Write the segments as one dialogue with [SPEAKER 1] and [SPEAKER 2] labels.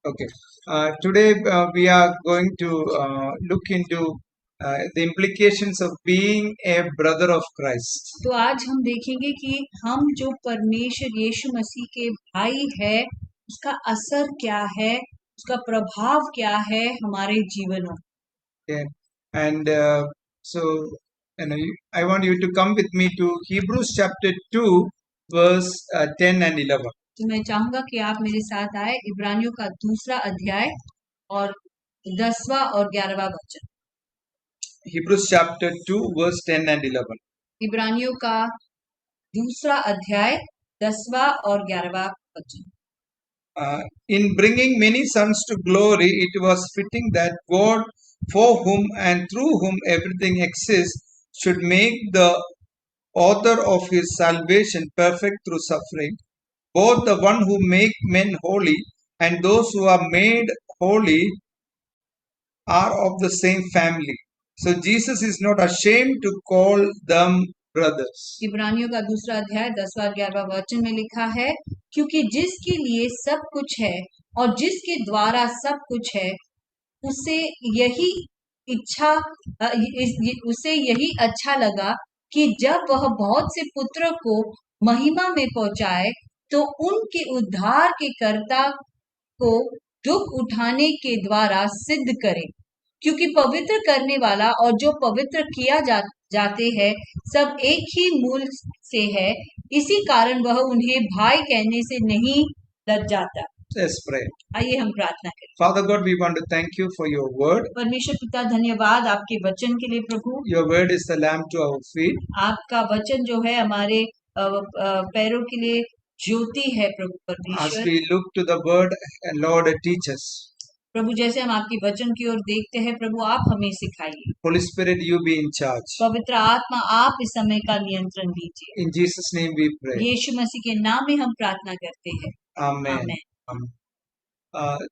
[SPEAKER 1] Okay. Today we are going to look into the implications of being a brother of Christ.
[SPEAKER 2] तो आज हम देखेंगे कि हम जो परमेश्वर यीशु मसीह के भाई है उसका असर क्या है, उसका प्रभाव क्या है हमारे जीवन में।
[SPEAKER 1] Okay. And so, I want you to come with me to Hebrews chapter 2, verse 10 and 11.
[SPEAKER 2] तो मैं चाहूंगा कि आप मेरे साथ आए इब्रानियों का दूसरा अध्याय और 10वां और 11वां वचन।
[SPEAKER 1] Hebrews chapter 2, verse 10 and 11.
[SPEAKER 2] इब्रानियों का दूसरा अध्याय 10वां और 11वां वचन।
[SPEAKER 1] In bringing many sons to glory, it was fitting that God, for whom and through whom everything exists, should make the author of his salvation perfect through suffering. Both the one who make men holy and those who are made holy are of the same family. So Jesus is not ashamed to call them brothers.
[SPEAKER 2] इब्रानियों का दूसरा अध्याय 10वां 11वां वचन में लिखा है, क्योंकि जिसके लिए सब कुछ है और जिसके द्वारा सब कुछ है, उसे यही अच्छा लगा कि जब वह बहुत से पुत्र को महिमा में पहुंचाए तो उनके उद्धार के कर्ता को दुख उठाने के द्वारा सिद्ध करे, क्योंकि पवित्र करने वाला और जो पवित्र किया जाते हैं सब एक ही मूल से है, इसी कारण वह उन्हें भाई कहने से नहीं लज्जाता।
[SPEAKER 1] Let's pray.
[SPEAKER 2] आइए हम प्रार्थना करें।
[SPEAKER 1] Father God, we want to thank you for your word.
[SPEAKER 2] परमेश्वर पिता, धन्यवाद आपके वचन के लिए प्रभु।
[SPEAKER 1] Your word is the lamp to our feet.
[SPEAKER 2] आपका वचन जो है हमारे पैरों के लिए ज्योति है प्रभु
[SPEAKER 1] As
[SPEAKER 2] परमेश्वर।
[SPEAKER 1] we look to the word, Lord, teach us.
[SPEAKER 2] प्रभु जैसे हम आपके वचन की ओर देखते हैं प्रभु, आप हमें सिखाइए।
[SPEAKER 1] Holy Spirit, you be in charge.
[SPEAKER 2] पवित्र आत्मा आप इस समय का नियंत्रण लीजिए।
[SPEAKER 1] In Jesus' name we pray.
[SPEAKER 2] यीशु मसीह के नाम में हम प्रार्थना करते हैं।
[SPEAKER 1] Amen.
[SPEAKER 2] Amen.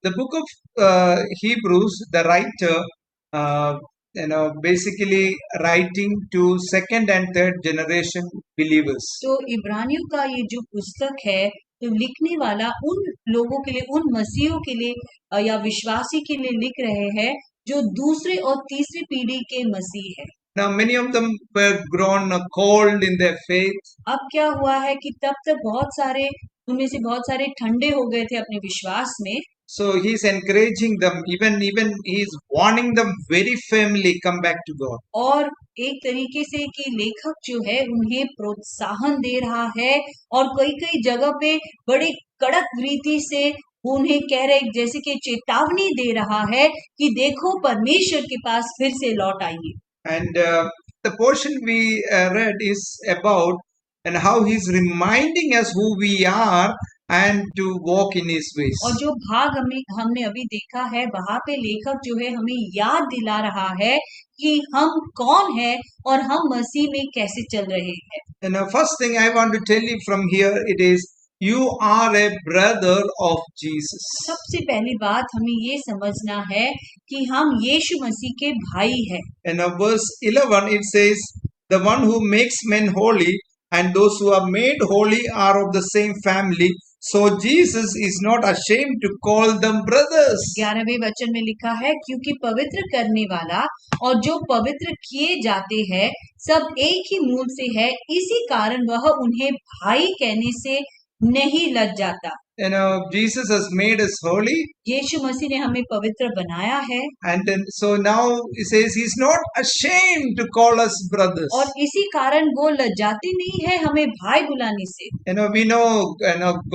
[SPEAKER 1] The book of Hebrews, the writer, basically writing to second and third generation believers.
[SPEAKER 2] तो इब्रानियों का ये जो पुस्तक है, तो लिखने वाला उन लोगों के लिए, उन मसीहों के लिए या विश्वासी के लिए लिख रहे हैं जो दूसरे और तीसरी पीढ़ी के मसीह है।
[SPEAKER 1] Now, many of them were grown cold in their faith.
[SPEAKER 2] अब क्या हुआ है कि तब तक उनमें से बहुत सारे ठंडे हो गए थे अपने विश्वास में।
[SPEAKER 1] So he's encouraging them, even he's warning them very firmly, come back to God.
[SPEAKER 2] और एक तरीके से कि लेखक जो है उन्हें प्रोत्साहन दे रहा है और कई कई जगह पे बड़े कड़क रीति से उन्हें कह रहे, जैसे कि चेतावनी दे रहा है कि देखो परमेश्वर के पास फिर से लौट आइए।
[SPEAKER 1] And the portion we read is about and how he's reminding us who we are and to walk in his ways.
[SPEAKER 2] और जो भाग हमने अभी देखा है, वहां पे लेखक जो है हमें याद दिला रहा है कि हम कौन है और हम मसीह में कैसे चल रहे हैं।
[SPEAKER 1] And the first thing I want to tell you from here, it is you are a brother of Jesus.
[SPEAKER 2] सबसे पहली बात हमें ये समझना है कि हम यीशु मसीह के भाई हैं।
[SPEAKER 1] In verse 11 it says, the one who makes men holy and those who are made holy are of the same family. So Jesus is not ashamed to call them brothers.
[SPEAKER 2] 11वें वचन में लिखा है, क्योंकि पवित्र करने वाला और जो पवित्र किए जाते हैं सब एक ही मूल से है, इसी कारण वह उन्हें भाई कहने से नहीं लज्जाता।
[SPEAKER 1] Jesus has made us holy.
[SPEAKER 2] यीशु मसीह ने हमें पवित्र बनाया है।
[SPEAKER 1] And then, so now he says he's not ashamed to call us brothers.
[SPEAKER 2] और इसी कारण वो लज्जाते नहीं है हमें भाई बुलाने से।
[SPEAKER 1] We know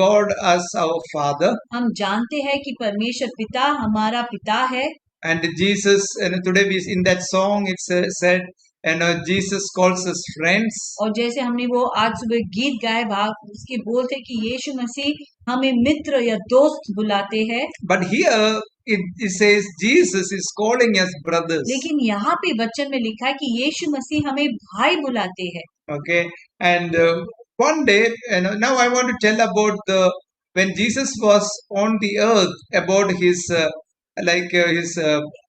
[SPEAKER 1] God as our Father.
[SPEAKER 2] हम जानते हैं कि परमेश्वर पिता हमारा पिता है।
[SPEAKER 1] And Jesus, today we in that song it's said, Jesus calls us friends.
[SPEAKER 2] और जैसे हमने वो आज सुबह गीत गाए, भाग उसके बोल थे कि यीशु मसीह हमें मित्र या दोस्त बुलाते हैं।
[SPEAKER 1] But here it says Jesus is calling us brothers.
[SPEAKER 2] लेकिन यहाँ पे वचन में लिखा है कि यीशु मसीह हमें भाई बुलाते हैं।
[SPEAKER 1] Okay, and one day, now I want to tell about when Jesus was on the earth, about his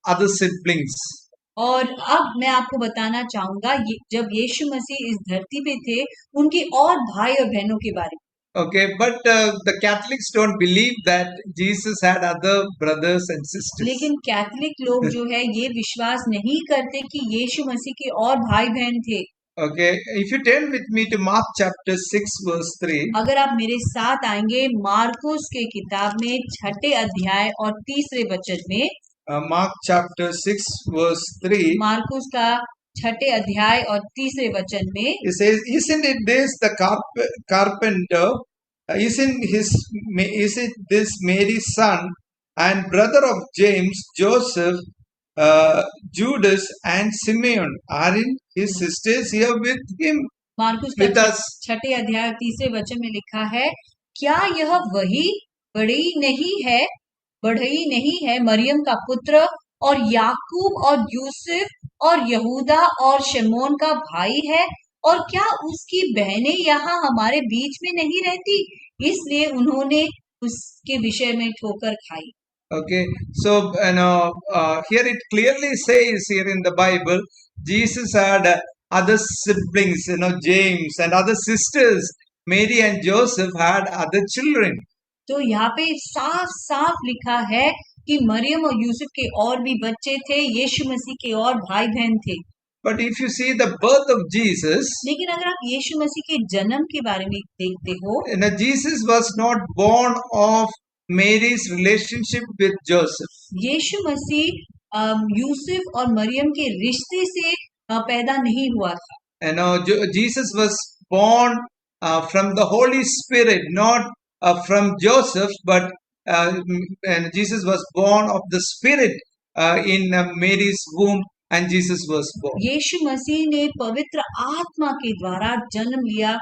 [SPEAKER 1] other siblings.
[SPEAKER 2] और अब मैं आपको बताना चाहूंगा जब यीशु मसीह इस धरती पे थे, उनके और भाई और बहनों के बारे में।
[SPEAKER 1] Okay, but the Catholics don't believe that Jesus had other brothers and sisters.
[SPEAKER 2] लेकिन कैथलिक लोग जो है ये विश्वास नहीं करते कि यीशु मसीह के और भाई बहन थे।
[SPEAKER 1] Okay, if you turn with me to Mark chapter 6 verse 3,
[SPEAKER 2] अगर आप मेरे साथ आएंगे मार्कुस के किताब में 6 अध्याय और 3 वचन में,
[SPEAKER 1] Mark chapter 6 verse 3,
[SPEAKER 2] मार्कुस का 6 अध्याय और 3 वचन में
[SPEAKER 1] it says, "Isn't it this the carpenter? Isn't this Mary's son and brother of James, Joseph, Judas, and Simeon? Aren't his sisters here with him?"
[SPEAKER 2] Marcus
[SPEAKER 1] With
[SPEAKER 2] का
[SPEAKER 1] us.
[SPEAKER 2] 6 अध्याय 3 वचन में लिखा है, क्या यह वही बढ़ई नहीं है मरियम का पुत्र और याकूब और यूसुफ और यहूदा और शमोन का भाई है, और क्या उसकी बहनें यहाँ हमारे बीच में नहीं रहती? इसलिए उन्होंने उसके विषय में ठोकर खाई।
[SPEAKER 1] Okay, so here it clearly says here in the Bible, Jesus had other siblings, James and other sisters. Mary and Joseph had other children.
[SPEAKER 2] तो यहाँ पे साफ साफ लिखा है कि मरियम और यूसुफ के और भी बच्चे थे, यीशु मसीह के और भाई बहन थे।
[SPEAKER 1] But if you see the birth of Jesus,
[SPEAKER 2] लेकिन अगर आप यीशु मसीह के जन्म के बारे में देखते हो,
[SPEAKER 1] Jesus was not born of Mary's relationship with Joseph.
[SPEAKER 2] यीशु मसीह यूसुफ और मरियम के रिश्ते से पैदा नहीं हुआ था।
[SPEAKER 1] Jesus was born from the Holy Spirit, not from Joseph, but and Jesus was born of the Spirit in Mary's womb, and Jesus was born.
[SPEAKER 2] यीशु मसीह ने पवित्र आत्मा के द्वारा जन्म लिया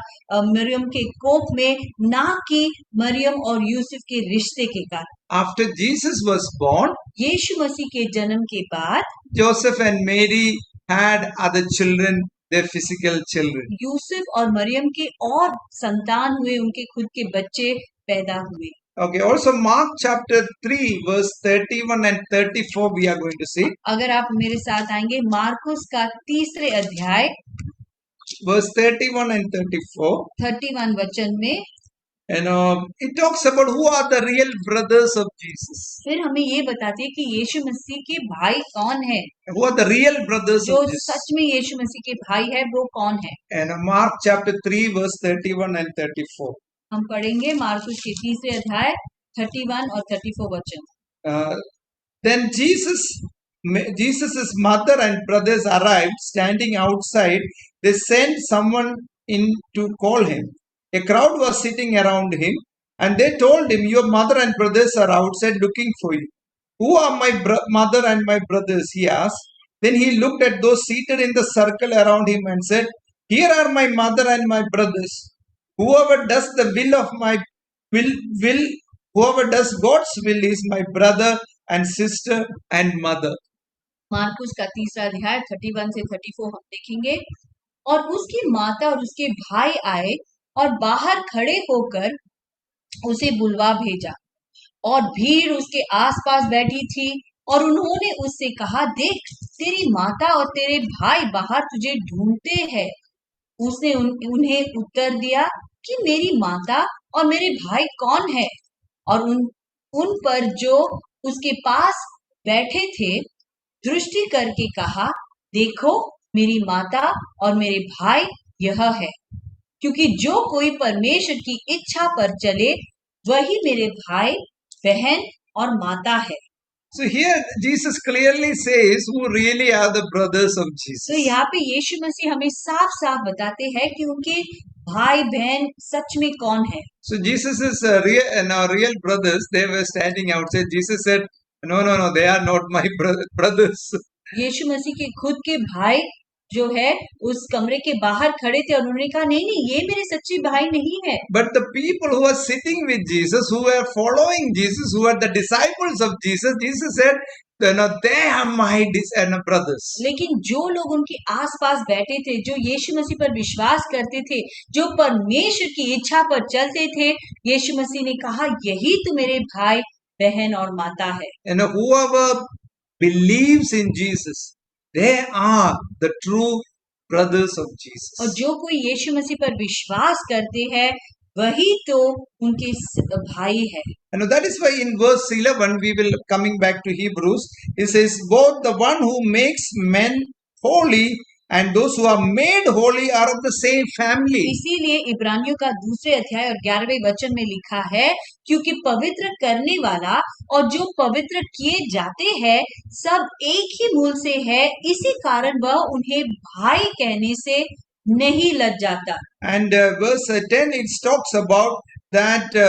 [SPEAKER 2] मरियम के कोख में, ना कि मरियम और यूसुफ के रिश्ते के कारण।
[SPEAKER 1] After Jesus was born,
[SPEAKER 2] यीशु मसीह के जन्म के बाद
[SPEAKER 1] Joseph and Mary had other children, their physical children.
[SPEAKER 2] Yusuf और मरियम के और संतान हुए, उनके खुद के बच्चे पैदा हुए।
[SPEAKER 1] Okay, also Mark chapter 3 verse 31 and 34 we are going to see.
[SPEAKER 2] अगर आप मेरे साथ आएंगे मार्कुस का 3 अध्याय
[SPEAKER 1] verse 31 and 34,
[SPEAKER 2] 31 वचन में,
[SPEAKER 1] it talks about who are the real brothers of Jesus.
[SPEAKER 2] फिर हमें ये बताती है कि यीशु मसीह के भाई कौन है,
[SPEAKER 1] Who are the real brothers
[SPEAKER 2] जो
[SPEAKER 1] of Jesus?
[SPEAKER 2] सच में यीशु मसीह के भाई है, वो कौन है?
[SPEAKER 1] And Mark chapter 3 verse 31 and 34.
[SPEAKER 2] हम पढ़ेंगे मार्कुस के 3 अध्याय 31 और 34 वचन।
[SPEAKER 1] Then Jesus's mother and brothers arrived. Standing outside, they sent someone in to call him. A crowd was sitting around him, and they told him, "Your mother and brothers are outside looking for you." "Who are my mother and my brothers?" he asked. Then he looked at those seated in the circle around him and said, "Here are my mother and my brothers. Whoever does the will of my whoever does God's will is my brother and sister and mother."
[SPEAKER 2] Marcus का 3 अध्याय 31 से 34 हम देखेंगे। और उसकी माता और उसके भाई आए और बाहर खड़े होकर उसे बुलवा भेजा, और भीड़ उसके आसपास बैठी थी, और उन्होंने उससे कहा, देख, तेरी माता और तेरे भाई बाहर तुझे ढूंढते हैं। उसने उन्हें उत्तर दिया कि मेरी माता और मेरे भाई कौन है? और उन पर जो उसके पास बैठे थे दृष्टि करके कहा, देखो, मेरी माता और मेरे भाई यह है। क्योंकि जो कोई परमेश्वर की इच्छा पर चले वही मेरे भाई, बहन और माता है।
[SPEAKER 1] So here Jesus clearly says who really are the brothers of Jesus.
[SPEAKER 2] तो यहाँ पे यीशु मसीह हमें साफ साफ बताते हैं कि उनके भाई बहन सच में कौन है।
[SPEAKER 1] So Jesus' real brothers, they were standing outside. Jesus said, no, they are not my brothers.
[SPEAKER 2] यीशु मसीह के खुद के भाई जो है उस कमरे के बाहर खड़े थे, और उन्होंने कहा, नहीं, ये मेरे सच्चे भाई नहीं है।
[SPEAKER 1] But the people who were sitting with Jesus, who were following Jesus, who were the disciples of Jesus, Jesus said, they are my brothers.
[SPEAKER 2] लेकिन जो लोग उनके आसपास बैठे थे, जो यीशु मसीह पर विश्वास करते थे, जो परमेश्वर की इच्छा पर चलते थे, यीशु मसीह ने कहा, यही तो मेरे भाई, बहन और माता है।
[SPEAKER 1] Whoever believes in Jesus, they are the true brothers of Jesus.
[SPEAKER 2] और जो कोई यीशु मसीह पर विश्वास करते हैं, वही तो उनके भाई है।
[SPEAKER 1] And that is why in verse 11 we will coming back to Hebrews. It says both the one who makes men holy and those who are made holy are of the same family.
[SPEAKER 2] इसीलिए इब्रानियों का दूसरे अध्याय और 11वें वचन में लिखा है, क्योंकि पवित्र करने वाला और जो पवित्र किए जाते हैं सब एक ही मूल से है, इसी कारण वह उन्हें भाई कहने से नहीं लज जाता।
[SPEAKER 1] And verse 10 it talks about that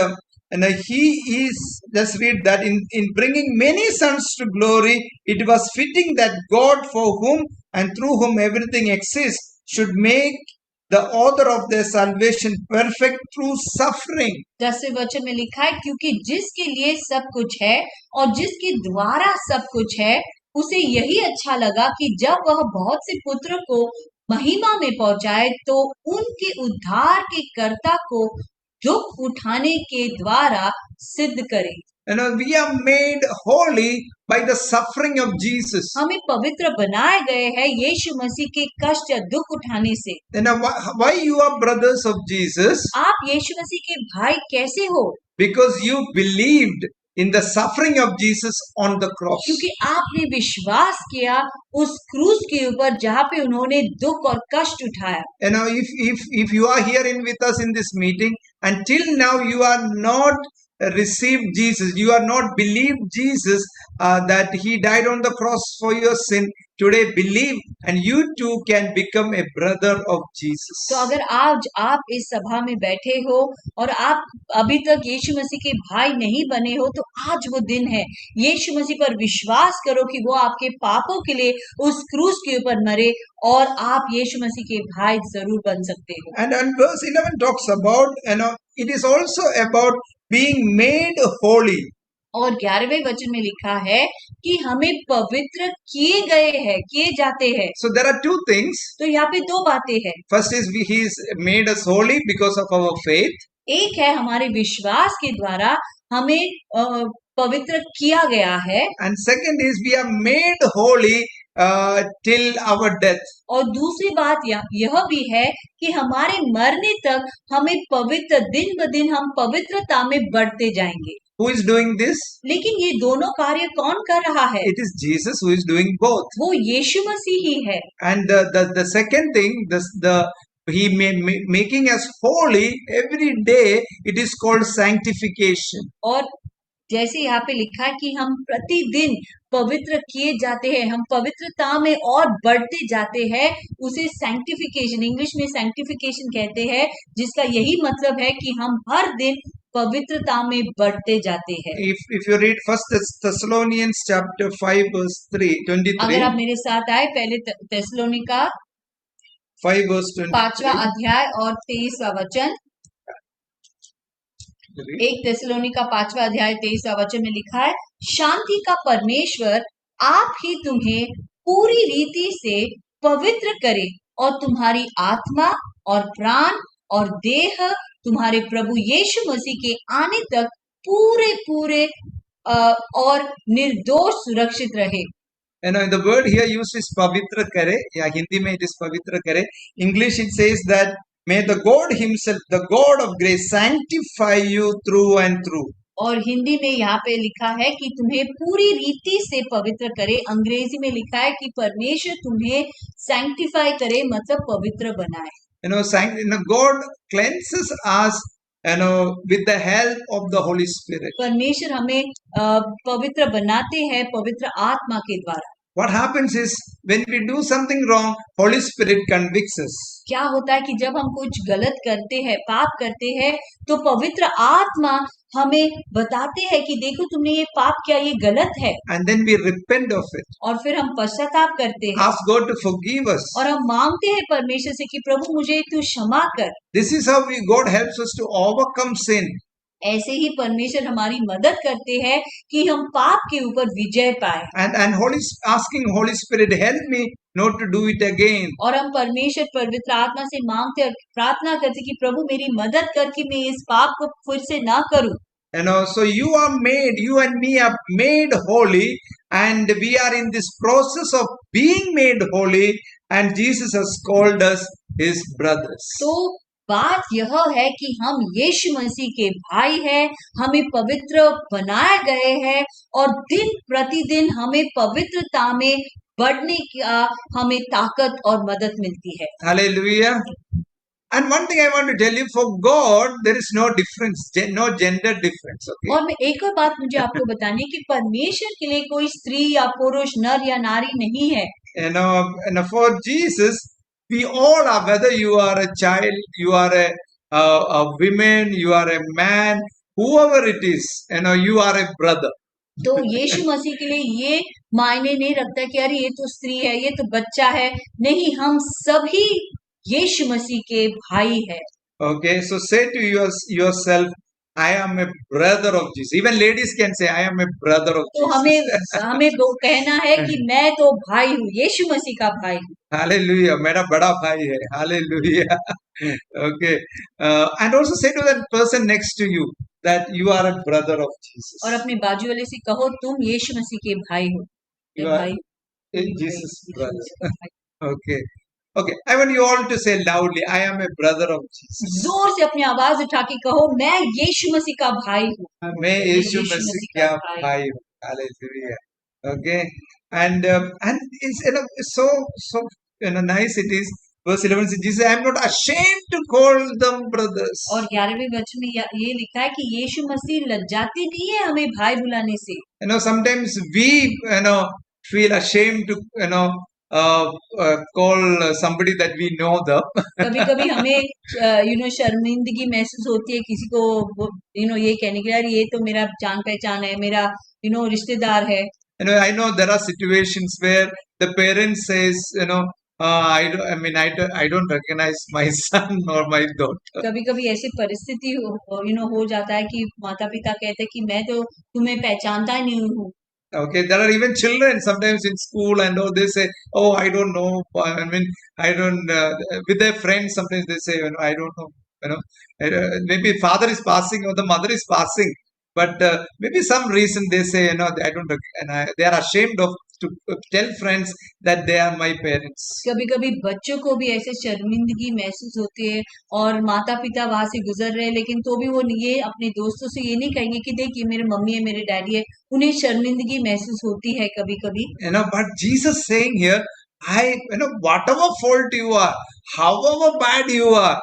[SPEAKER 1] and he is, just read that in bringing many sons to glory, it was fitting that God, for whom and through whom everything exists, should make the author of their salvation perfect through suffering.
[SPEAKER 2] 10वें वचन में लिखा है, क्योंकि जिसके लिए सब कुछ है और जिसके द्वारा सब कुछ है, उसे यही अच्छा लगा कि जब वह बहुत से पुत्र को महिमा में पहुंचाए तो उनके उद्धार के कर्ता को दुख उठाने के द्वारा सिद्ध करे।
[SPEAKER 1] We are made holy by the suffering of Jesus.
[SPEAKER 2] हमें पवित्र बनाए गए हैं यीशु मसीह के कष्ट या दुख उठाने से।
[SPEAKER 1] Why you are brothers of Jesus?
[SPEAKER 2] आप यीशु मसीह के भाई कैसे हो?
[SPEAKER 1] Because you believed in the suffering of Jesus on the cross.
[SPEAKER 2] क्योंकि आपने विश्वास किया उस क्रूस के ऊपर जहाँ पे उन्होंने दुख और कष्ट उठाया।
[SPEAKER 1] If you are here with us in this meeting and till now you are not received Jesus, you are not believed Jesus, that he died on the cross for your sin, today believe and you too can become a brother of Jesus.
[SPEAKER 2] तो अगर आज आप इस सभा में बैठे हो और आप अभी तक यीशु मसीह के भाई नहीं बने हो, तो आज वो दिन है। यीशु मसीह पर विश्वास करो कि वो आपके पापों के लिए उस क्रूस के ऊपर मरे और आप यीशु मसीह के भाई जरूर बन सकते हो।
[SPEAKER 1] And verse 11 talks about, it is also about being made holy.
[SPEAKER 2] और 11वें वचन में लिखा है कि हमें पवित्र किए गए हैं, किए जाते हैं।
[SPEAKER 1] So there are two things.
[SPEAKER 2] तो यहाँ पे दो बातें हैं।
[SPEAKER 1] First is he is made us holy because of our faith.
[SPEAKER 2] एक है हमारे विश्वास के द्वारा हमें पवित्र किया गया है।
[SPEAKER 1] And second is we are made holy till our death.
[SPEAKER 2] और दूसरी बात यह भी है कि हमारे मरने तक हमें पवित्र, दिन ब दिन हम पवित्रता में बढ़ते जाएंगे।
[SPEAKER 1] Who is doing this?
[SPEAKER 2] लेकिन ये दोनों कार्य कौन कर रहा है?
[SPEAKER 1] It is Jesus who is doing both.
[SPEAKER 2] वो यीशु मसीह ही है।
[SPEAKER 1] And the second thing, he making us holy every day, it is called sanctification.
[SPEAKER 2] और जैसे यहाँ पे लिखा है कि हम प्रतिदिन पवित्र किए जाते हैं, हम पवित्रता में और बढ़ते जाते हैं, उसे सैंक्टिफिकेशन, इंग्लिश में सैंक्टिफिकेशन कहते हैं, जिसका यही मतलब है कि हम हर दिन पवित्रता में बढ़ते जाते हैं।
[SPEAKER 1] If you read First Thessalonians chapter 5 verse 23,
[SPEAKER 2] अगर आप मेरे साथ आए पहले तेसलोनिका
[SPEAKER 1] 5 verse 23,
[SPEAKER 2] 5वां अध्याय और 23वां वचन। 1 तेसलोनिका 5वां अध्याय 23वां वचन में लिखा है, शांति का परमेश्वर आप ही तुम्हें पूरी रीति से पवित्र करे और तुम्हारी आत्मा और प्राण और देह तुम्हारे प्रभु यीशु मसीह के आने तक पूरे और निर्दोष सुरक्षित रहे।
[SPEAKER 1] The word here used is pavitra kare. Yeah, Hindi mein it is pavitra kare. English it says that may the God himself, the God of grace, sanctify you through and through.
[SPEAKER 2] और हिंदी में यहाँ पे लिखा है कि तुम्हें पूरी रीति से पवित्र करे। अंग्रेजी में लिखा है कि परमेश्वर तुम्हें सैंक्टिफाई करे, मतलब पवित्र बनाए।
[SPEAKER 1] God cleanses us, with the help of the Holy Spirit.
[SPEAKER 2] परमेश्वर हमें पवित्र बनाते हैं पवित्र आत्मा के द्वारा।
[SPEAKER 1] What happens is when we do something wrong, Holy Spirit convicts us.
[SPEAKER 2] क्या होता है कि जब हम कुछ गलत करते हैं, पाप करते हैं, तो पवित्र आत्मा हमें बताते हैं कि देखो तुमने ये पाप किया, ये गलत है।
[SPEAKER 1] And then we repent of it.
[SPEAKER 2] और फिर हम पश्चाताप करते हैं।
[SPEAKER 1] Ask God to forgive us.
[SPEAKER 2] और हम मांगते हैं परमेश्वर से कि प्रभु मुझे तू क्षमा कर।
[SPEAKER 1] This is how God helps us to overcome sin.
[SPEAKER 2] ऐसे ही परमेश्वर हमारी मदद करते हैं कि हम पाप के ऊपर विजय पाए।
[SPEAKER 1] And asking Holy Spirit help me not to do it again.
[SPEAKER 2] और हम परमेश्वर पवित्र आत्मा से मांगते और प्रार्थना करते कि प्रभु मेरी मदद कर कि मैं इस पाप को फिर से ना करूं।
[SPEAKER 1] So you and me are made holy, and we are in this process of being made holy, and Jesus has called us his brothers.
[SPEAKER 2] तो बात यह है कि हम यीशु मसीह के भाई हैं, हमें पवित्र बनाए गए हैं और दिन प्रतिदिन हमें पवित्रता में बढ़ने का हमें ताकत और मदद मिलती है।
[SPEAKER 1] Hallelujah. And one thing I want to tell you, for God, there is no difference, no gender difference. Okay.
[SPEAKER 2] और मैं एक और बात मुझे आपको बतानी है कि परमेश्वर के लिए कोई स्त्री या पुरुष, नर या नारी नहीं है।
[SPEAKER 1] For Jesus, we all are, whether you are a child, you are a woman, you are a man, whoever it is, you are a brother.
[SPEAKER 2] तो यीशु मसीह के लिए ये मायने नहीं रखता कि अरे ये तो स्त्री है, ये तो बच्चा है। नहीं, हम सभी यीशु मसीह के भाई है।
[SPEAKER 1] Okay, so say to yourself, I am a brother of Jesus. Even ladies can say, I am a brother of
[SPEAKER 2] तो
[SPEAKER 1] Jesus.
[SPEAKER 2] हमें वो कहना है कि मैं तो भाई हूँ, यीशु मसीह का भाई हूँ।
[SPEAKER 1] Hallelujah, मेरा बड़ा भाई है। Hallelujah. Okay, and also say to that person next to you that you are a brother of Jesus.
[SPEAKER 2] और अपने बाजू वाले से कहो तुम यीशु मसीह के भाई हो।
[SPEAKER 1] You are Jesus' brother. Okay. Okay, I want you all to say loudly, I am a brother of Jesus.
[SPEAKER 2] जोर से अपनी आवाज उठा के कहो मैं यीशु मसीह का भाई हूँ।
[SPEAKER 1] मैं यीशु मसीह का भाई हूँ। Hallelujah. Okay, and it's it's so nice it is. Verse 11 says, Jesus, I am not ashamed to call them brothers.
[SPEAKER 2] और 11वें वचन में ये लिखा है कि यीशु मसीह लज्जाते नहीं है हमें भाई बुलाने से।
[SPEAKER 1] Sometimes we feel ashamed to call somebody that we know them.
[SPEAKER 2] कभी-कभी हमें शर्मिंदगी महसूस होती है किसी को ये कहने के लिए ये तो मेरा जान पहचान है, मेरा रिश्तेदार है।
[SPEAKER 1] I know there are situations where the parents says, I don't recognize my son or my daughter.
[SPEAKER 2] कभी-कभी ऐसी परिस्थिति हो जाता है कि माता-पिता कहते हैं कि मैं तो तुम्हें पहचानता ही नहीं हूँ।
[SPEAKER 1] Okay, there are even children sometimes in school and they say, oh, I don't know. I don't, with their friends, sometimes they say, I don't know. Maybe father is passing or the mother is passing, but maybe some reason they say, I don't, and they are ashamed of to tell friends that they are my parents.
[SPEAKER 2] कभी-कभी बच्चों को भी ऐसे शर्मिंदगी महसूस होती है और माता-पिता वहां से गुजर रहे हैं, लेकिन तो भी वो ये अपने दोस्तों से ये नहीं कहेंगे कि देख ये मेरे मम्मी है, मेरे डैडी है। उन्हें शर्मिंदगी महसूस होती है कभी-कभी।
[SPEAKER 1] But Jesus saying here, whatever fault you are, however bad you are,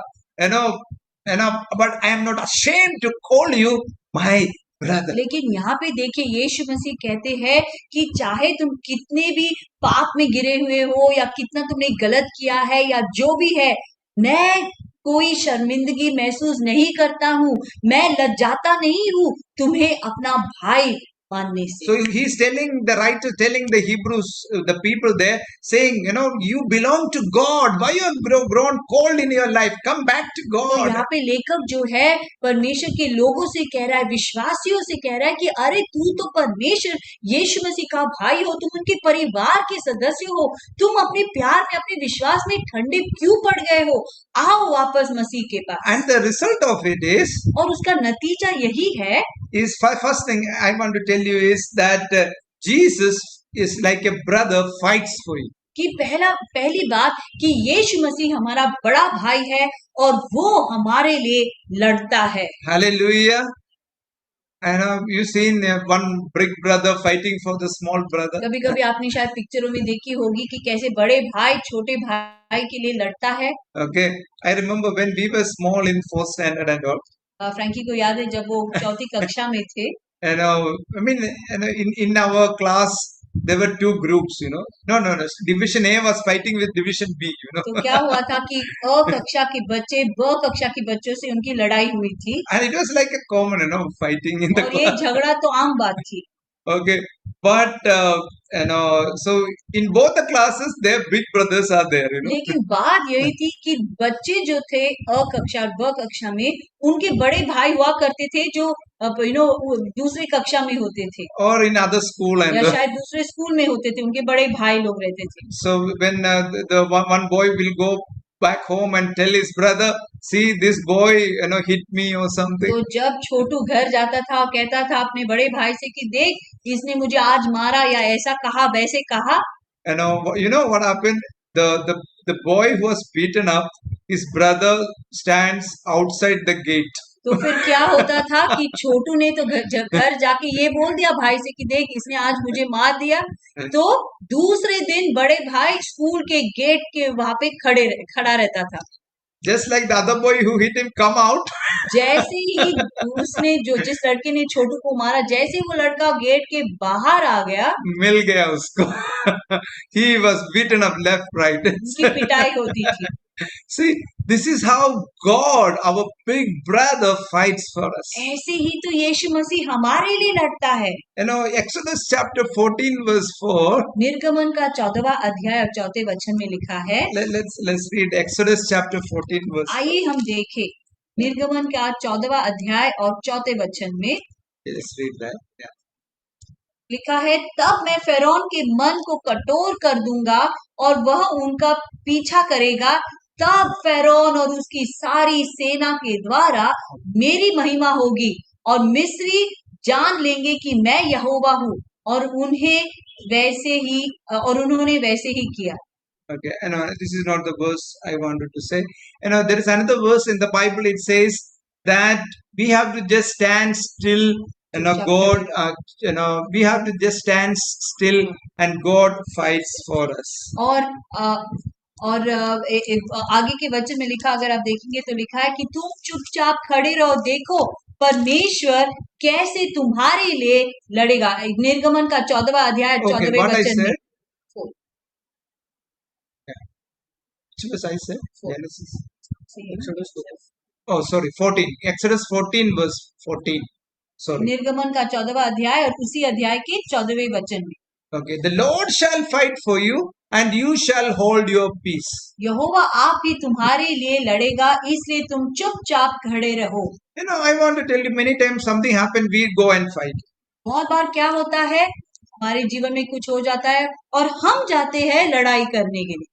[SPEAKER 1] but I am not ashamed to call you my brother.
[SPEAKER 2] लेकिन यहाँ पे देखिए यीशु मसीह कहते हैं कि चाहे तुम कितने भी पाप में गिरे हुए हो या कितना तुमने गलत किया है या जो भी है, मैं कोई शर्मिंदगी महसूस नहीं करता हूँ, मैं लज्जाता नहीं हूँ तुम्हें अपना भाई मानने से।
[SPEAKER 1] So he's telling the writer, telling the Hebrews, the people there, saying, you belong to God. Why you have grown cold in your life? Come back to
[SPEAKER 2] तो
[SPEAKER 1] God.
[SPEAKER 2] यहाँ पे लेखक जो है परमेश्वर के लोगों से कह रहा है, विश्वासियों से कह रहा है कि अरे तू तो परमेश्वर यीशु मसीह का भाई हो, तुम उनके परिवार के सदस्य हो, तुम अपने प्यार में अपने विश्वास में ठंडे क्यों पड़ गए हो? आओ वापस मसीह के पास।
[SPEAKER 1] And the result of it is,
[SPEAKER 2] और उसका नतीजा यही है,
[SPEAKER 1] is first thing I want to tell you is that Jesus is like a brother fights for you.
[SPEAKER 2] कि पहली बात कि यीशु मसीह हमारा बड़ा भाई है और वो हमारे लिए लड़ता है।
[SPEAKER 1] Hallelujah. You've seen one big brother fighting for the small brother.
[SPEAKER 2] कभी-कभी आपने शायद पिक्चरों में देखी होगी कि कैसे बड़े भाई छोटे भाई के लिए लड़ता है।
[SPEAKER 1] Okay, I remember when we were small in 4th standard and all.
[SPEAKER 2] Frankie को याद है जब वो चौथी कक्षा में थे।
[SPEAKER 1] In our class there were two groups. No. Division A was fighting with Division B.
[SPEAKER 2] तो क्या हुआ था कि अ कक्षा के बच्चे ब कक्षा के बच्चों से उनकी लड़ाई हुई थी।
[SPEAKER 1] And it was like a common, fighting in the
[SPEAKER 2] और ये झगड़ा तो आम बात थी।
[SPEAKER 1] Okay, but so in both the classes, their big brothers are there.
[SPEAKER 2] लेकिन बात यही थी कि बच्चे जो थे अ कक्षा और ब कक्षा में उनके बड़े भाई हुआ करते थे जो दूसरे कक्षा में होते थे
[SPEAKER 1] or in other school and
[SPEAKER 2] या शायद दूसरे स्कूल में होते थे, उनके बड़े भाई लोग रहते थे।
[SPEAKER 1] So when the one boy will go back home and tell his brother, see this boy hit me or something.
[SPEAKER 2] तो जब छोटू घर जाता था और कहता था अपने बड़े भाई से कि देख इसने मुझे आज मारा या ऐसा कहा वैसे कहा।
[SPEAKER 1] You know what happened? The boy who was beaten up, his brother stands outside the gate.
[SPEAKER 2] तो फिर क्या होता था कि छोटू ने तो घर जाके ये बोल दिया भाई से कि देख इसने आज मुझे मार दिया। तो दूसरे दिन बड़े भाई स्कूल के गेट के वहां पे खड़ा रहता था।
[SPEAKER 1] Just like the other boy who hit him come out.
[SPEAKER 2] जैसे ही उसने जिस लड़के ने छोटू को मारा, जैसे वो लड़का गेट के बाहर आ गया,
[SPEAKER 1] मिल गया उसको. He was beaten up left, right.
[SPEAKER 2] उसकी पिटाई होती थी।
[SPEAKER 1] See, this is how God, our big brother, fights for us.
[SPEAKER 2] ऐसे ही तो यीशु मसीह हमारे लिए लड़ता है।
[SPEAKER 1] You know, Exodus chapter 14 verse 4.
[SPEAKER 2] निर्गमन का 14वां अध्याय और 4 वचन में लिखा है।
[SPEAKER 1] Let's read Exodus chapter 14 verse 4.
[SPEAKER 2] आइए हम देखें निर्गमन का 14वां अध्याय और 4 वचन में
[SPEAKER 1] Let's read that. Yeah.
[SPEAKER 2] लिखा है, तब मैं फ़िरौन के मन को कठोर कर दूंगा और वह उनका पीछा करेगा। तब फ़िरौन और उसकी सारी सेना के द्वारा मेरी महिमा होगी और मिस्री जान लेंगे कि मैं यहोवा हूँ, और उन्होंने वैसे ही किया।
[SPEAKER 1] Okay, this is not the verse I wanted to say. There is another verse in the Bible. It says that we have to just stand still. God, we have to just stand still, and God fights for us.
[SPEAKER 2] और आगे के वचन में लिखा, अगर आप देखेंगे तो लिखा है कि तुम चुपचाप खड़े रहो, देखो परमेश्वर कैसे तुम्हारे लिए लड़ेगा। निर्गमन का 14वां अध्याय 14वें वचन में।
[SPEAKER 1] Which was I said? Genesis. Exodus. Oh, sorry, 14. Exodus 14 verse 14. Sorry.
[SPEAKER 2] निर्गमन का 14वां अध्याय और उसी अध्याय के 14वें वचन में।
[SPEAKER 1] Okay, the Lord shall fight for you, and you shall hold your peace.
[SPEAKER 2] यहोवा आप ही तुम्हारे लिए लड़ेगा, इसलिए तुम चुपचाप खड़े रहो।
[SPEAKER 1] I want to tell you, many times something happened, we go and fight.
[SPEAKER 2] बहुत बार क्या होता है, हमारे जीवन में कुछ हो जाता है और हम जाते हैं लड़ाई करने के लिए।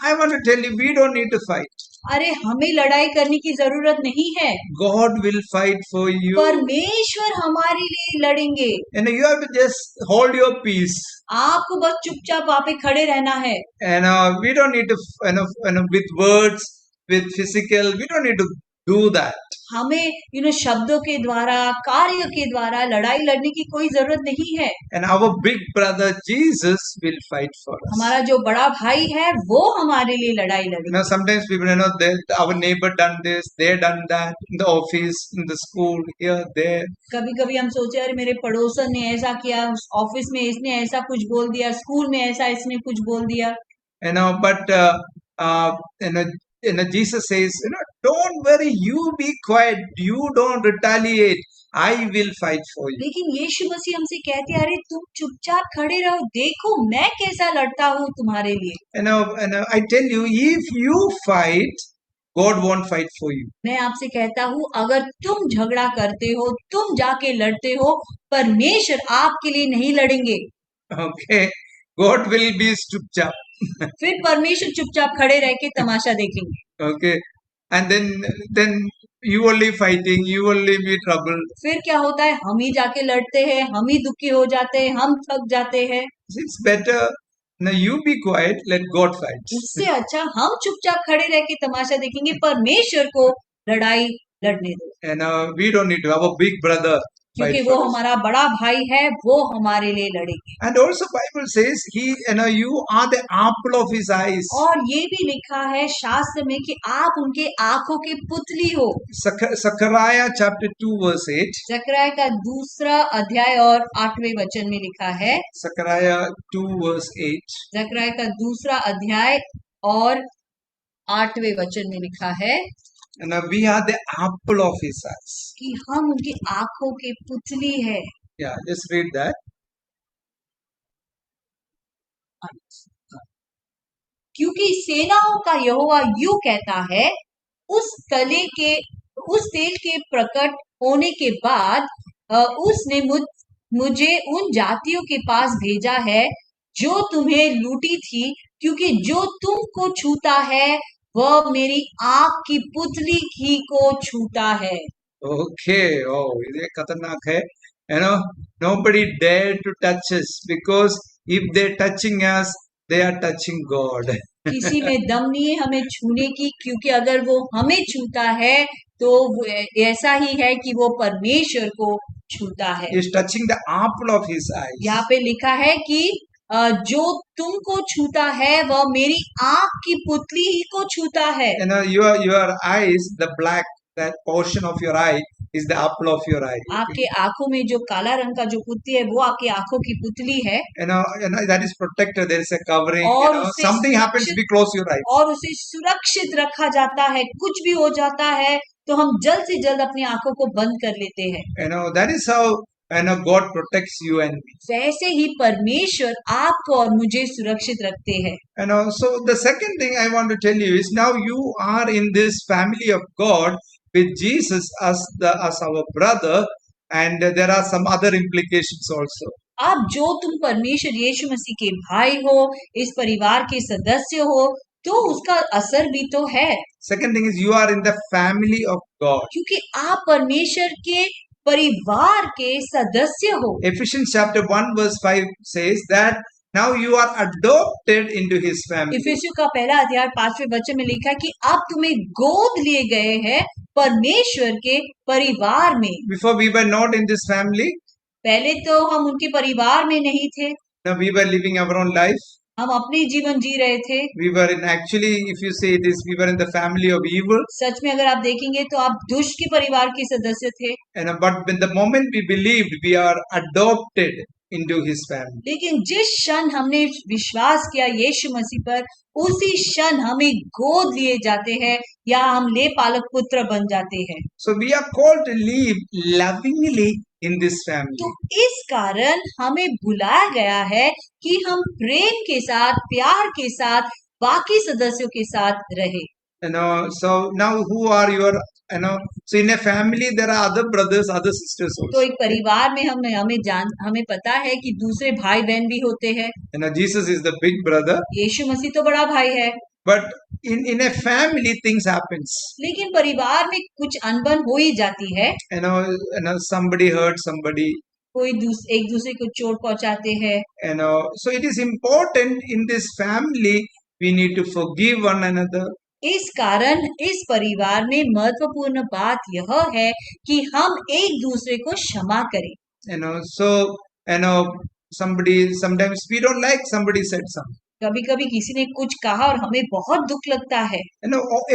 [SPEAKER 1] I want to tell you, we don't need to fight.
[SPEAKER 2] अरे हमें लड़ाई करने की जरूरत नहीं है।
[SPEAKER 1] God will fight for you.
[SPEAKER 2] परमेश्वर हमारे लिए लड़ेंगे।
[SPEAKER 1] You have to just hold your peace.
[SPEAKER 2] आपको बस चुपचाप वहाँ पे खड़े रहना है।
[SPEAKER 1] We don't need to, with words, with physical, we don't need to do that.
[SPEAKER 2] हमें शब्दों के द्वारा, कार्य के द्वारा लड़ाई लड़ने की कोई जरूरत नहीं है।
[SPEAKER 1] And our big brother Jesus will fight for us.
[SPEAKER 2] हमारा जो बड़ा भाई है वो हमारे लिए लड़ाई लड़ेगा।
[SPEAKER 1] Sometimes people our neighbor done this, they done that, in the office, in the school, here, there.
[SPEAKER 2] कभी-कभी हम सोचे अरे मेरे पड़ोसन ने ऐसा किया, ऑफिस में इसने ऐसा कुछ बोल दिया, स्कूल में ऐसा इसने कुछ बोल दिया।
[SPEAKER 1] But Jesus says, don't worry, you be quiet, you don't retaliate, I will fight for you.
[SPEAKER 2] लेकिन यीशु मसीह हमसे कहते हैं, अरे तुम चुपचाप खड़े रहो, देखो मैं कैसा लड़ता हूँ तुम्हारे लिए।
[SPEAKER 1] I tell you, if you fight, God won't fight for you.
[SPEAKER 2] मैं आपसे कहता हूँ, अगर तुम झगड़ा करते हो, तुम जाके लड़ते हो, परमेश्वर आपके लिए नहीं लड़ेंगे।
[SPEAKER 1] Okay, God will be चुपचाप।
[SPEAKER 2] फिर परमेश्वर चुपचाप खड़े रह के तमाशा देखेंगे।
[SPEAKER 1] Okay, and then you only fighting, you only be trouble.
[SPEAKER 2] फिर क्या होता है, हम ही जाके लड़ते हैं, हम ही दुखी हो जाते हैं, हम थक जाते हैं।
[SPEAKER 1] It's better now you be quiet, let God fight.
[SPEAKER 2] उससे अच्छा हम चुपचाप खड़े रह के तमाशा देखेंगे, परमेश्वर को लड़ाई लड़ने दो।
[SPEAKER 1] And we don't need to have a big brother.
[SPEAKER 2] क्योंकि वो हमारा बड़ा भाई है, वो हमारे लिए लड़ेंगे।
[SPEAKER 1] And also Bible says you are the apple of his eyes.
[SPEAKER 2] और ये भी लिखा है शास्त्र में कि आप उनके आंखों के पुतली हो।
[SPEAKER 1] Zechariah chapter 2 verse 8.
[SPEAKER 2] जकरिया का 2 अध्याय और 8वें वचन में लिखा है।
[SPEAKER 1] Zechariah 2 verse 8.
[SPEAKER 2] जकरिया का 2 अध्याय और 8वें वचन में लिखा है,
[SPEAKER 1] And we are the apple of his eyes.
[SPEAKER 2] कि हम उनकी आंखों के पुतली है।
[SPEAKER 1] Yeah, just read that.
[SPEAKER 2] क्योंकि सेनाओं का यहोवा यूं कहता है, उस तेल के प्रकट होने के बाद उसने मुझे उन जातियों के पास भेजा है जो तुम्हें लूटी थी, क्योंकि जो तुमको छूता है वह मेरी आंख की पुतली ही को छूता है।
[SPEAKER 1] Okay, ये खतरनाक है। Nobody dare to touch us, because if they're touching us, they are touching God.
[SPEAKER 2] किसी में दम नहीं है हमें छूने की, क्योंकि अगर वो हमें छूता है तो ऐसा ही है कि वो परमेश्वर को छूता है।
[SPEAKER 1] He is touching the apple of his eyes.
[SPEAKER 2] यहाँ पे लिखा है कि जो तुमको छूता है वह मेरी आंख की पुतली ही को छूता है।
[SPEAKER 1] Your eyes, the black, that portion of your eye is the apple of your eye.
[SPEAKER 2] आपके आंखों में जो काला रंग का जो पुतली है वो आपकी आंखों की पुतली है।
[SPEAKER 1] That is protected. There is a covering.
[SPEAKER 2] और उसे
[SPEAKER 1] Something happens, we close your eyes.
[SPEAKER 2] और उसे सुरक्षित रखा जाता है। कुछ भी हो जाता है तो हम जल्द से जल्द अपनी आंखों को बंद कर लेते हैं।
[SPEAKER 1] That is how God protects you and me.
[SPEAKER 2] वैसे ही परमेश्वर आपको और मुझे सुरक्षित रखते हैं।
[SPEAKER 1] So the second thing I want to tell you is, now you are in this family of God with Jesus as our brother, and there are some other implications also.
[SPEAKER 2] अब जो तुम परमेश्वर यीशु मसीह के भाई हो, इस परिवार के सदस्य हो, तो उसका असर भी तो है।
[SPEAKER 1] Second thing is, you are in the family of God.
[SPEAKER 2] क्योंकि आप परमेश्वर के परिवार के सदस्य हो।
[SPEAKER 1] Ephesians chapter 1 verse 5 says that now you are adopted into his family.
[SPEAKER 2] इफिसियों का पहला अध्याय 5वें वचन में लिखा है कि अब तुम्हें गोद लिए गए हैं परमेश्वर के परिवार में।
[SPEAKER 1] Before we were not in this family.
[SPEAKER 2] पहले तो हम उनके परिवार में नहीं थे।
[SPEAKER 1] Now we were living our own life.
[SPEAKER 2] हम अपने जीवन जी रहे थे।
[SPEAKER 1] We were in, actually, if you say this, we were in the family of evil.
[SPEAKER 2] सच में अगर आप देखेंगे तो आप दुष्ट के परिवार के सदस्य थे।
[SPEAKER 1] But when the moment we believed, we are adopted into his family.
[SPEAKER 2] लेकिन जिस क्षण हमने विश्वास किया यीशु मसीह पर, उसी क्षण हमें गोद लिए जाते हैं या हम ले पालक पुत्र बन जाते हैं।
[SPEAKER 1] So we are called to live lovingly in this family.
[SPEAKER 2] तो इस कारण हमें बुलाया गया है कि हम प्रेम के साथ, प्यार के साथ, बाकी सदस्यों के साथ रहे।
[SPEAKER 1] So now who are your, so in a family there are other brothers, other sisters
[SPEAKER 2] तो
[SPEAKER 1] also.
[SPEAKER 2] एक परिवार में हमें पता है कि दूसरे भाई बहन भी होते हैं।
[SPEAKER 1] Jesus is the big brother.
[SPEAKER 2] यीशु मसीह तो बड़ा भाई है।
[SPEAKER 1] But in a family things happens.
[SPEAKER 2] लेकिन परिवार में कुछ अनबन हो ही जाती है।
[SPEAKER 1] Somebody hurt somebody.
[SPEAKER 2] कोई एक दूसरे को चोट पहुंचाते हैं।
[SPEAKER 1] So it is important in this family we need to forgive one another.
[SPEAKER 2] इस कारण इस परिवार में महत्वपूर्ण बात यह है कि हम एक दूसरे को क्षमा करें।
[SPEAKER 1] So sometimes we don't like somebody said something.
[SPEAKER 2] कभी कभी किसी ने कुछ कहा और हमें बहुत दुख लगता है।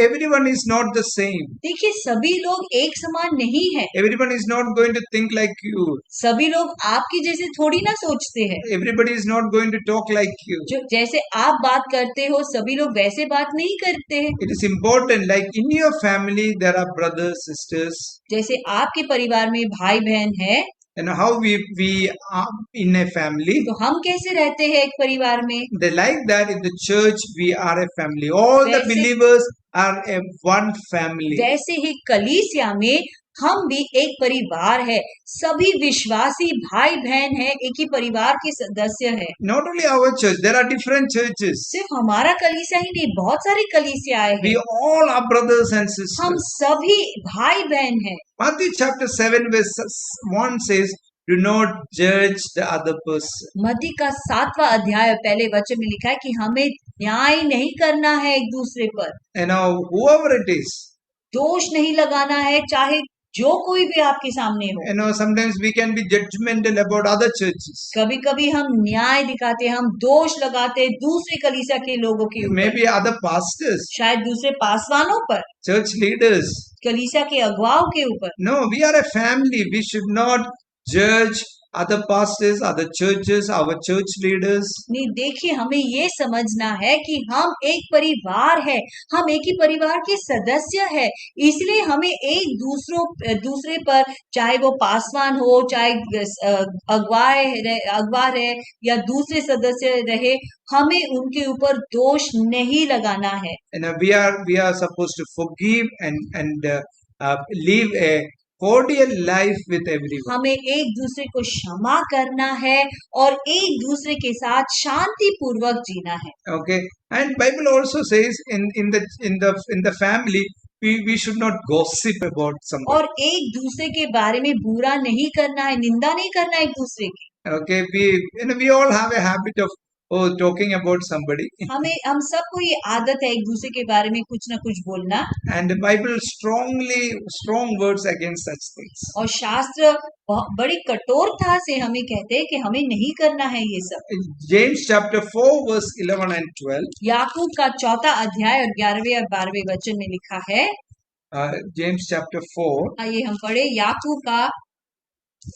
[SPEAKER 1] Everyone is not the same.
[SPEAKER 2] देखिए सभी लोग एक समान नहीं है।
[SPEAKER 1] Everyone is not going to think like you.
[SPEAKER 2] सभी लोग आपकी जैसे थोड़ी ना सोचते हैं।
[SPEAKER 1] Everybody is not going to talk like you.
[SPEAKER 2] जो जैसे आप बात करते हो सभी लोग वैसे बात नहीं करते हैं।
[SPEAKER 1] It is important, like in your family there are brothers, sisters.
[SPEAKER 2] जैसे आपके परिवार में भाई बहन है।
[SPEAKER 1] How we are in a family.
[SPEAKER 2] तो हम कैसे रहते हैं एक परिवार में?
[SPEAKER 1] They like that in the church we are a family. All the believers are a one family.
[SPEAKER 2] वैसे ही कलीसिया में हम भी एक परिवार है। सभी विश्वासी भाई बहन है, एक ही परिवार के सदस्य है।
[SPEAKER 1] Not only our church, there are different churches.
[SPEAKER 2] सिर्फ हमारा कलीसिया ही नहीं, बहुत सारी कलीसियाएं हैं।
[SPEAKER 1] We all are brothers and sisters.
[SPEAKER 2] हम सभी भाई बहन हैं।
[SPEAKER 1] Matthew chapter 7 verse 1 says, do not judge the other person.
[SPEAKER 2] मत्ती का 7वां अध्याय पहले वचन में लिखा है कि हमें न्याय नहीं करना है एक दूसरे पर।
[SPEAKER 1] Whoever it is.
[SPEAKER 2] दोष नहीं लगाना है, चाहे जो कोई भी आपके सामने हो।
[SPEAKER 1] Sometimes we can be judgmental about other churches.
[SPEAKER 2] कभी कभी हम न्याय दिखाते, हम दोष लगाते दूसरे कलीसिया के लोगों के ऊपर।
[SPEAKER 1] Maybe other pastors.
[SPEAKER 2] शायद दूसरे पासवानों पर,
[SPEAKER 1] church leaders.
[SPEAKER 2] कलीसिया के अगुवाओं के ऊपर।
[SPEAKER 1] No, we are a family. We should not judge other pastors, other churches, our church leaders.
[SPEAKER 2] नहीं, देखिए हमें ये समझना है कि हम एक परिवार है, हम एक ही परिवार के सदस्य है, इसलिए हमें एक दूसरे पर, चाहे वो पासवान हो, चाहे अगवा रहे या दूसरे सदस्य रहे, हमें उनके ऊपर दोष नहीं लगाना है।
[SPEAKER 1] We are supposed to forgive and live a cordial life with everyone.
[SPEAKER 2] हमें एक दूसरे को क्षमा करना है और एक दूसरे के साथ शांति पूर्वक जीना है।
[SPEAKER 1] Okay, and Bible also says in the family we should not gossip about somebody.
[SPEAKER 2] और एक दूसरे के बारे में बुरा नहीं करना है, निंदा नहीं करना एक दूसरे की।
[SPEAKER 1] Okay, we all have a habit of oh, talking about somebody.
[SPEAKER 2] हम सबको ये आदत है एक दूसरे के बारे में कुछ ना कुछ बोलना,
[SPEAKER 1] And the Bible strong words against such things.
[SPEAKER 2] और शास्त्र बड़ी कठोरता से हमें कहते हैं कि हमें नहीं करना है ये सब।
[SPEAKER 1] In James chapter 4 verse 11 and 12.
[SPEAKER 2] याकूब का 4 अध्याय और 11वें और 12वें वचन में लिखा है,
[SPEAKER 1] James chapter 4.
[SPEAKER 2] आइए हम पढ़े। याकूब का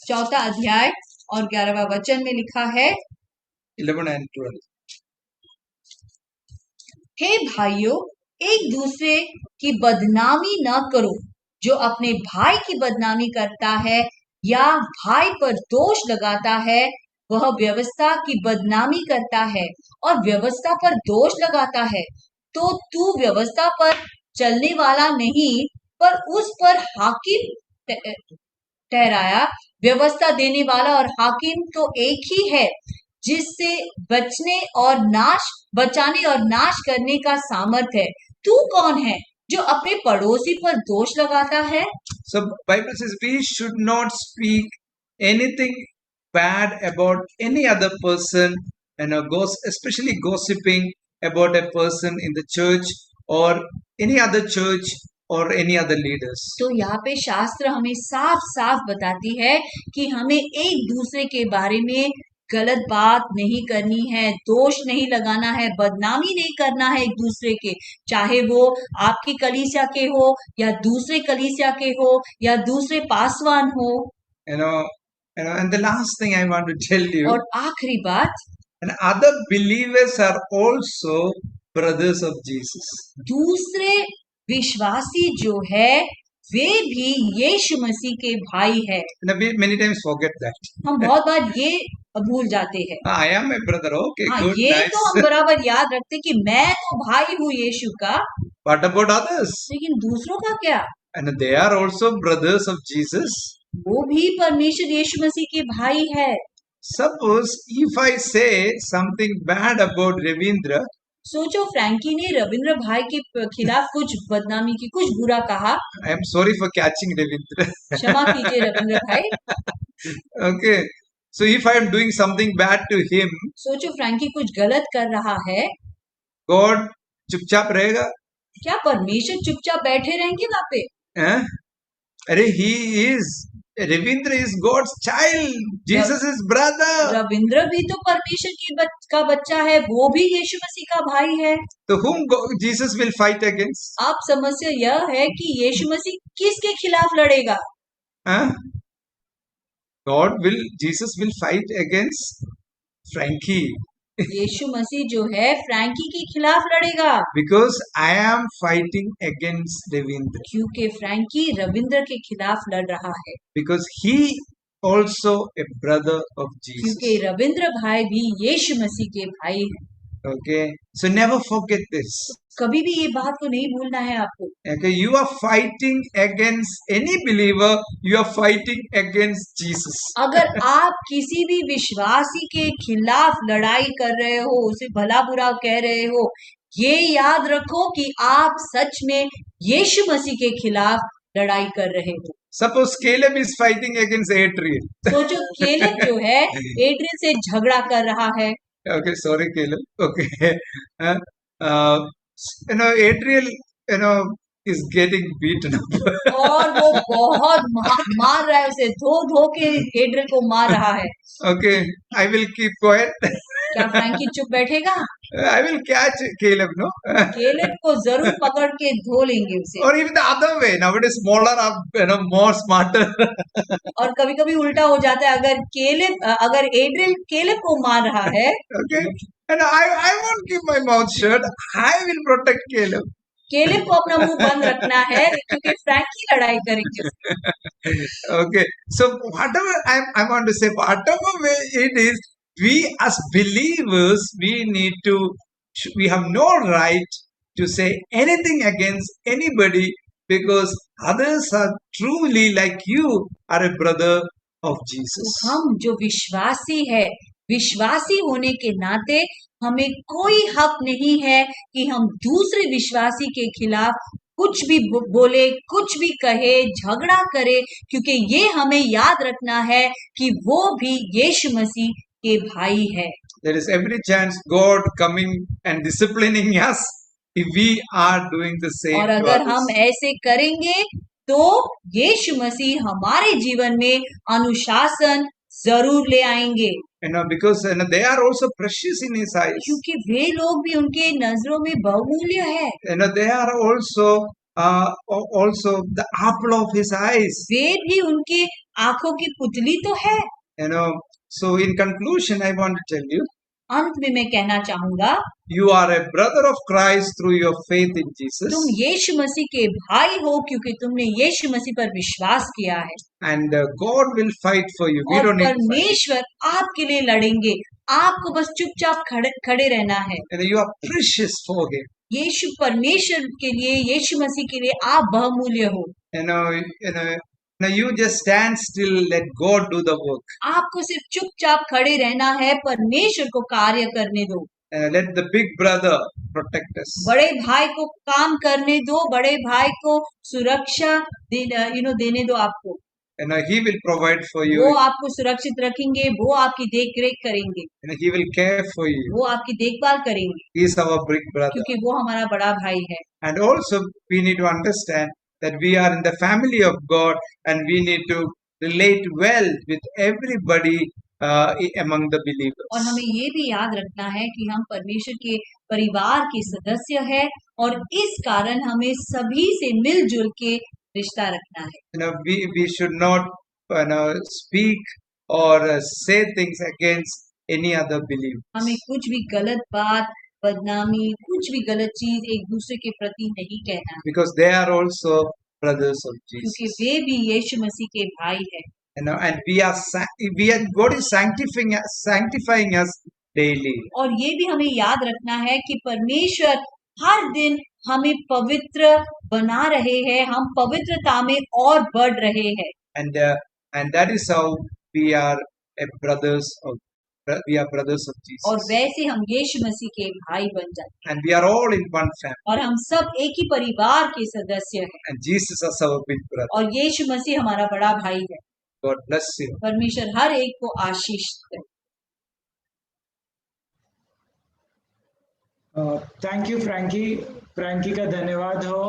[SPEAKER 2] 4 अध्याय और 11वां वचन में लिखा है,
[SPEAKER 1] 11 and 12.
[SPEAKER 2] हे भाइयों, एक दूसरे की बदनामी न करो। जो अपने भाई की बदनामी करता है या भाई पर दोष लगाता है, वह व्यवस्था की बदनामी करता है और व्यवस्था पर दोष लगाता है। तो तू व्यवस्था पर चलने वाला नहीं, पर उस पर हाकिम ठहराया। व्यवस्था देने वाला और हाकिम तो एक ही है, जिससे बचाने और नाश करने का सामर्थ है। तू कौन है जो अपने पड़ोसी पर दोष लगाता है?
[SPEAKER 1] So Bible says we should not speak anything bad about any other person, and especially gossiping about a person in the church or any other church or any other leaders.
[SPEAKER 2] तो यहाँ पे शास्त्र हमें साफ साफ बताती है कि हमें एक दूसरे के बारे में गलत बात नहीं करनी है, दोष नहीं लगाना है, बदनामी नहीं करना है एक दूसरे के, चाहे वो आपकी कलीसिया के हो या दूसरे कलीसिया के हो या दूसरे पासवान हो।
[SPEAKER 1] And the last thing I want to tell you,
[SPEAKER 2] और आखिरी बात,
[SPEAKER 1] and other believers are also brothers of Jesus.
[SPEAKER 2] दूसरे विश्वासी जो है वे भी यीशु मसीह के भाई है।
[SPEAKER 1] Many times forget that.
[SPEAKER 2] हम बहुत बार ये भूल जाते हैं।
[SPEAKER 1] I am a brother. Okay,
[SPEAKER 2] हाँ,
[SPEAKER 1] good,
[SPEAKER 2] ये
[SPEAKER 1] nice.
[SPEAKER 2] तो हम बराबर याद रखते कि मैं तो भाई हूँ यीशु का।
[SPEAKER 1] What about others?
[SPEAKER 2] लेकिन दूसरों का क्या?
[SPEAKER 1] And they are also brothers of Jesus.
[SPEAKER 2] वो भी परमेश्वर यीशु मसीह के भाई है।
[SPEAKER 1] Suppose if I say something bad about Ravindra,
[SPEAKER 2] सोचो फ्रैंकी ने रविंद्र भाई के खिलाफ कुछ बदनामी की, कुछ बुरा कहा।
[SPEAKER 1] I am sorry for catching Ravindra.
[SPEAKER 2] क्षमा कीजिए रविंद्र भाई।
[SPEAKER 1] Okay, so if I am doing something bad to him,
[SPEAKER 2] सोचो फ्रैंकी कुछ गलत कर रहा है,
[SPEAKER 1] God चुपचाप रहेगा?
[SPEAKER 2] क्या परमेश्वर चुपचाप बैठे रहेंगे वहाँ पे?
[SPEAKER 1] अरे Ravindra is God's child. Jesus is brother.
[SPEAKER 2] Ravindra भी तो परमेश्वर का बच्चा है, वो भी यीशु मसीह का भाई है।
[SPEAKER 1] तो whom Jesus will fight against?
[SPEAKER 2] अब समस्या यह है कि यीशु मसीह किसके खिलाफ लड़ेगा?
[SPEAKER 1] Jesus will fight against Frankie.
[SPEAKER 2] यीशु मसीह जो है फ्रैंकी के खिलाफ लड़ेगा।
[SPEAKER 1] Because I am fighting against Ravindra.
[SPEAKER 2] क्योंकि फ्रैंकी रविंद्र के खिलाफ लड़ रहा है।
[SPEAKER 1] Because he also a brother of Jesus.
[SPEAKER 2] क्योंकि रविंद्र भाई भी यीशु मसीह के भाई हैं।
[SPEAKER 1] Okay, so never forget this.
[SPEAKER 2] कभी भी ये बात को नहीं भूलना है आपको।
[SPEAKER 1] Okay, you are fighting against any believer, you are fighting against Jesus.
[SPEAKER 2] अगर आप किसी भी विश्वासी के खिलाफ लड़ाई कर रहे हो, उसे भला बुरा कह रहे हो, ये याद रखो कि आप सच में यीशु मसीह के खिलाफ लड़ाई कर रहे हो।
[SPEAKER 1] Suppose Caleb is fighting against Adrian.
[SPEAKER 2] सोचो केलेब जो है एड्रियन से झगड़ा कर रहा है।
[SPEAKER 1] Okay, sorry, Caleb. Okay, Adrian, is getting beaten up.
[SPEAKER 2] और वो बहुत मार रहा है उसे, धो के एड्रियन को मार रहा है।
[SPEAKER 1] Okay, I will keep quiet.
[SPEAKER 2] क्या फ्रैंकी चुप बैठेगा?
[SPEAKER 1] I will catch Caleb, no?
[SPEAKER 2] Caleb को जरूर पकड़ के धो लेंगे उसे।
[SPEAKER 1] Or even the other way, nowadays smaller are more smarter.
[SPEAKER 2] और कभी-कभी उल्टा हो जाता है, अगर एड्रियन केलेब को मार रहा है,
[SPEAKER 1] Okay, and I won't keep my mouth shut. I will protect Caleb.
[SPEAKER 2] Caleb को अपना मुंह बंद रखना है क्योंकि फ्रैंकी लड़ाई करेंगे।
[SPEAKER 1] Okay, so whatever I want to say, whatever way it is, we as believers, we have no right to say anything against anybody, because others are truly like you are a brother of Jesus.
[SPEAKER 2] हम जो विश्वासी है, विश्वासी होने के नाते हमें कोई हक नहीं है कि हम दूसरे विश्वासी के खिलाफ कुछ भी बोले, कुछ भी कहे, झगड़ा करे, क्योंकि ये हमें याद रखना है कि वो भी यीशु मसीह के भाई है।
[SPEAKER 1] there is every chance God coming and disciplining us if we are doing the same
[SPEAKER 2] और
[SPEAKER 1] to
[SPEAKER 2] अगर हम
[SPEAKER 1] others.
[SPEAKER 2] ऐसे करेंगे तो यीशु मसीह हमारे जीवन में अनुशासन जरूर ले आएंगे,
[SPEAKER 1] Because they are also precious in His eyes.
[SPEAKER 2] क्योंकि वे लोग भी उनके नजरों में बहुमूल्य है।
[SPEAKER 1] They are also the apple of His eyes.
[SPEAKER 2] वे भी उनके आंखों की पुतली तो है।
[SPEAKER 1] So in conclusion, I want to tell you,
[SPEAKER 2] अंत में मैं कहना चाहूंगा,
[SPEAKER 1] you are a brother of Christ through your faith in Jesus,
[SPEAKER 2] तुम यीशु मसीह के भाई हो क्योंकि तुमने यीशु मसीह पर विश्वास किया है,
[SPEAKER 1] and God will fight for you. We
[SPEAKER 2] और
[SPEAKER 1] don't need to fight.
[SPEAKER 2] परमेश्वर आपके लिए लड़ेंगे, आपको बस चुपचाप खड़े रहना है।
[SPEAKER 1] You are precious for Him.
[SPEAKER 2] यीशु परमेश्वर के लिए, यीशु मसीह के लिए आप बहुमूल्य हो।
[SPEAKER 1] You just stand still, let God do the work.
[SPEAKER 2] आपको सिर्फ चुपचाप खड़े रहना है, परमेश्वर को कार्य करने दो।
[SPEAKER 1] Let the big brother protect us.
[SPEAKER 2] बड़े भाई को काम करने दो, बड़े भाई को सुरक्षा देने दो आपको।
[SPEAKER 1] He will provide for you.
[SPEAKER 2] वो आपको सुरक्षित रखेंगे, वो आपकी देख रेख करेंगे,
[SPEAKER 1] He will care for you.
[SPEAKER 2] वो आपकी देखभाल करेंगे,
[SPEAKER 1] He is our big brother.
[SPEAKER 2] क्योंकि वो हमारा बड़ा भाई है।
[SPEAKER 1] And also we need to understand that we are in the family of God and we need to relate well with everybody among the believers.
[SPEAKER 2] और हमें ये भी याद रखना है कि हम परमेश्वर के परिवार के सदस्य हैं और इस कारण हमें सभी से मिलजुल के रिश्ता रखना है।
[SPEAKER 1] We should not speak or say things against any other believer.
[SPEAKER 2] हमें कुछ भी गलत बात, बदनामी, कुछ भी गलत चीज एक दूसरे के प्रति नहीं कहना,
[SPEAKER 1] because they are also brothers of
[SPEAKER 2] क्योंकि
[SPEAKER 1] Jesus.
[SPEAKER 2] वे भी यीशु मसीह के भाई हैं।
[SPEAKER 1] And God is sanctifying us daily.
[SPEAKER 2] और ये भी हमें याद रखना है कि परमेश्वर हर दिन हमें पवित्र बना रहे हैं, हम पवित्रता में और बढ़ रहे हैं।
[SPEAKER 1] And that is how we are brothers of Jesus.
[SPEAKER 2] और वैसे हम यीशु मसीह के भाई बन जाते हैं।
[SPEAKER 1] And we are all in one family.
[SPEAKER 2] और हम सब एक ही परिवार के सदस्य हैं।
[SPEAKER 1] And Jesus is our big brother.
[SPEAKER 2] और यीशु मसीह हमारा बड़ा भाई है।
[SPEAKER 1] God bless you.
[SPEAKER 2] परमेश्वर हर एक को आशीष दे।
[SPEAKER 3] थैंक यू फ्रैंकी का धन्यवाद हो।